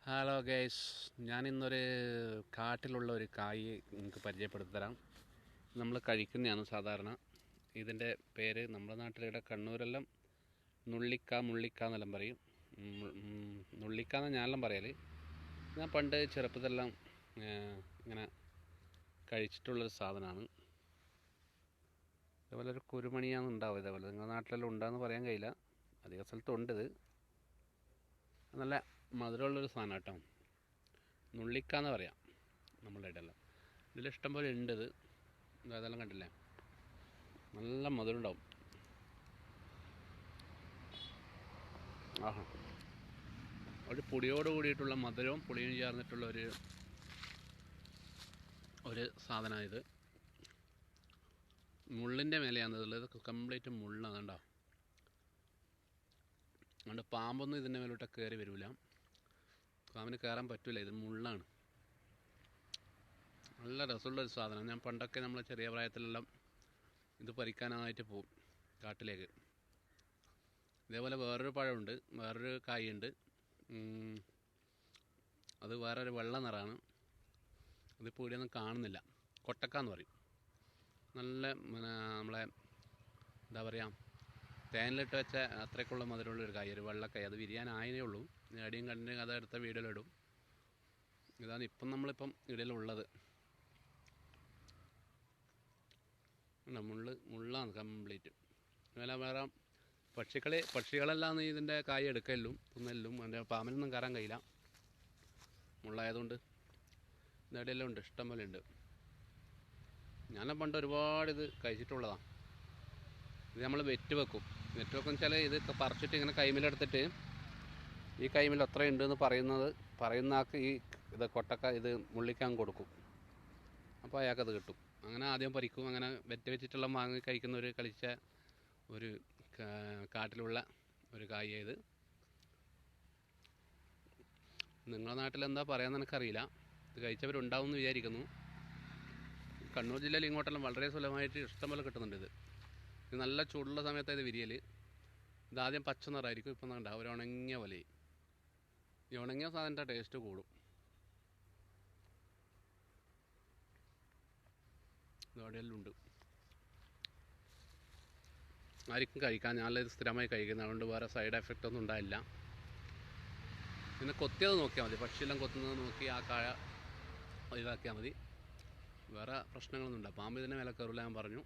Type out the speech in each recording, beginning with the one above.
Hello guys, ഞാനിന്നൊരു കാട്ടിലുള്ള ഒരു കായ് നിങ്ങൾക്ക് പരിചയപ്പെടുത്തി തരാം. നമ്മൾ കഴിക്കുന്നതാണ് സാധാരണ. ഇതിൻ്റെ പേര് നമ്മുടെ നാട്ടിലിവിടെ കണ്ണൂരെല്ലാം മുള്ളിക്ക എന്നെല്ലാം പറയും. നുള്ളിക്ക എന്ന് ഞാനെല്ലാം പറയൽ. ഞാൻ പണ്ട് ചെറുപ്പത്തിലെല്ലാം ഇങ്ങനെ കഴിച്ചിട്ടുള്ളൊരു സാധനമാണ്. ഇതേപോലെ ഒരു കുരുമണിയാണ് ഉണ്ടാവും. ഇതേപോലെ നിങ്ങളുടെ നാട്ടിലെല്ലാം ഉണ്ടാകുമെന്ന് പറയാൻ കഴിയില്ല, അധിക സ്ഥലത്തുണ്ട്. ഇത് നല്ല മധുരമുള്ളൊരു സാധനം കേട്ടോ. നുള്ളിക്കാന്ന് പറയാം നമ്മളുടെ ഇടയെല്ലാം. ഇതിലിഷ്ടം പോലെ ഉണ്ട്. അതെല്ലാം കണ്ടില്ലേ, നല്ല മധുരം ഉണ്ടാവും. ആഹാ, ഒരു പൊടിയോട് കൂടിയിട്ടുള്ള മധുരവും പുളിയും ചേർന്നിട്ടുള്ള ഒരു സാധനമാണിത്. മുള്ളിൻ്റെ മേലെയാണ് ഇതുള്ളത്. കംപ്ലീറ്റ് മുള്ളാണ് കേട്ടോ. അതുകൊണ്ട് പാമ്പൊന്നും ഇതിൻ്റെ മേലോട്ട് കയറി വരില്ല. പാമ്പിന് കയറാൻ പറ്റില്ല, ഇത് മുള്ളാണ്. നല്ല രസമുള്ളൊരു സാധനം. ഞാൻ പണ്ടൊക്കെ നമ്മൾ ചെറിയ പ്രായത്തിലെല്ലാം ഇത് പറിക്കാനായിട്ട് പോകും കാട്ടിലേക്ക്. ഇതേപോലെ വേറൊരു പഴമുണ്ട്, വേറൊരു കായുണ്ട്. അത് വേറൊരു വെള്ള നിറമാണ്. അതിപ്പോൾ ഇവിടെയൊന്നും കാണുന്നില്ല. കൊട്ടക്കാന്ന് പറയും. നല്ല നമ്മളെ എന്താ പറയുക, തേനിലിട്ട് വെച്ച അത്രയ്ക്കുള്ള മധുരമുള്ളൊരു കായ്, ഒരു വെള്ളക്കായ്. അത് വിരിയാനായതേ ഉള്ളൂ. അടിയും കണ്ടിന് അത് അടുത്ത വീഡിയോയിലിടും. ഇതാണ് ഇപ്പം നമ്മളിപ്പം ഇടയിലുള്ളത്. മുള്ളാണ് കംപ്ലീറ്റ്. അതുപോലെ വേറെ പക്ഷികളെല്ലാം ഇതിൻ്റെ കായ് എടുക്കലും തിന്നലും. അതിൻ്റെ പാമ്പിനൊന്നും കയറാൻ കഴിയില്ല, മുള്ളായതുകൊണ്ട്. ഇതിടെയെല്ലാം ഉണ്ട്, ഇഷ്ടം പോലെ ഉണ്ട്. ഞാൻ പണ്ട് ഒരുപാട് ഇത് കഴിച്ചിട്ടുള്ളതാണ്. ഇത് നമ്മൾ വെറ്റ് വെക്കും വെച്ചാൽ ഇത് പറിച്ചിട്ട് ഇങ്ങനെ കൈമിലെടുത്തിട്ട് ഈ കൈമിൽ എത്ര ഉണ്ടെന്ന് പറയുന്ന ആൾക്ക് ഇത് ഇത് മുള്ളിക്കാൻ കൊടുക്കും. അപ്പോൾ അയാൾക്കത് കിട്ടും. അങ്ങനെ ആദ്യം പറിക്കും. അങ്ങനെ വെറ്റ് വെച്ചിട്ടുള്ള മാങ്ങ കഴിക്കുന്ന ഒരു കാട്ടിലുള്ള ഒരു കായ്. ഇത് നിങ്ങളുടെ നാട്ടിലെന്താ പറയാമെന്ന് എനിക്കറിയില്ല. ഇത് കഴിച്ചവരുണ്ടാവും എന്ന് വിചാരിക്കുന്നു. കണ്ണൂർ ജില്ലയിൽ ഇങ്ങോട്ടെല്ലാം വളരെ സുലഭമായിട്ട് ഇഷ്ടംപോലെ കിട്ടുന്നുണ്ട്. ഇത് നല്ല ചൂടുള്ള സമയത്ത് ഇത് വിരിയൽ. ഇതാദ്യം പച്ച നിറമായിരിക്കും. ഇപ്പം ഉണ്ടാവും ഒരു ഉണങ്ങിയ പോലെ. ഈ ഉണങ്ങിയ സാധനത്തിൻ്റെ ടേസ്റ്റ് കൂടും. ഇതോടെയെല്ലാം ഉണ്ട്. ആർക്കും കഴിക്കാൻ, ഞാനിത് സ്ഥിരമായി കഴിക്കുന്നത്, അതുകൊണ്ട് വേറെ സൈഡ് എഫക്റ്റ് ഒന്നും ഉണ്ടായില്ല. പിന്നെ കൊത്തിയത് നോക്കിയാൽ മതി, പക്ഷിയെല്ലാം കൊത്തുന്നത് നോക്കി ആ കായ ഒഴിവാക്കിയാൽ മതി. വേറെ പ്രശ്നങ്ങളൊന്നും ഇല്ല. പാമ്പ് ഇതിൻ്റെ മേലെ കയറില്ല ഞാൻ പറഞ്ഞു.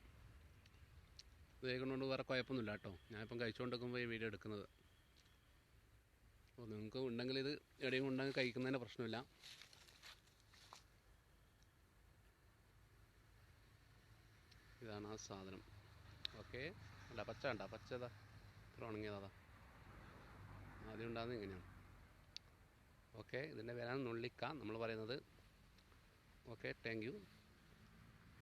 ഇത് കഴിക്കുന്നതുകൊണ്ട് വേറെ കുഴപ്പമൊന്നുമില്ല കേട്ടോ. ഞാനിപ്പം കഴിച്ചുകൊണ്ടിരിക്കുമ്പോൾ ഈ വീഡിയോ എടുക്കുന്നത്. അപ്പോൾ നിങ്ങൾക്ക് ഉണ്ടെങ്കിൽ ഇത് എവിടെയും ഉണ്ടെങ്കിൽ കഴിക്കുന്നതിൻ്റെ പ്രശ്നമില്ല. ഇതാണ് ആ സാധനം. ഓക്കെ, അല്ല പച്ച കണ്ട, പച്ചതാ ഇത്ര ഉണങ്ങിയതാ. ആദ്യം ഉണ്ടാകുന്നത് ഇങ്ങനെയാണ്. ഓക്കെ, ഇതിൻ്റെ പേരാണ് നുള്ളിക്ക നമ്മൾ പറയുന്നത്. Okay, thank you.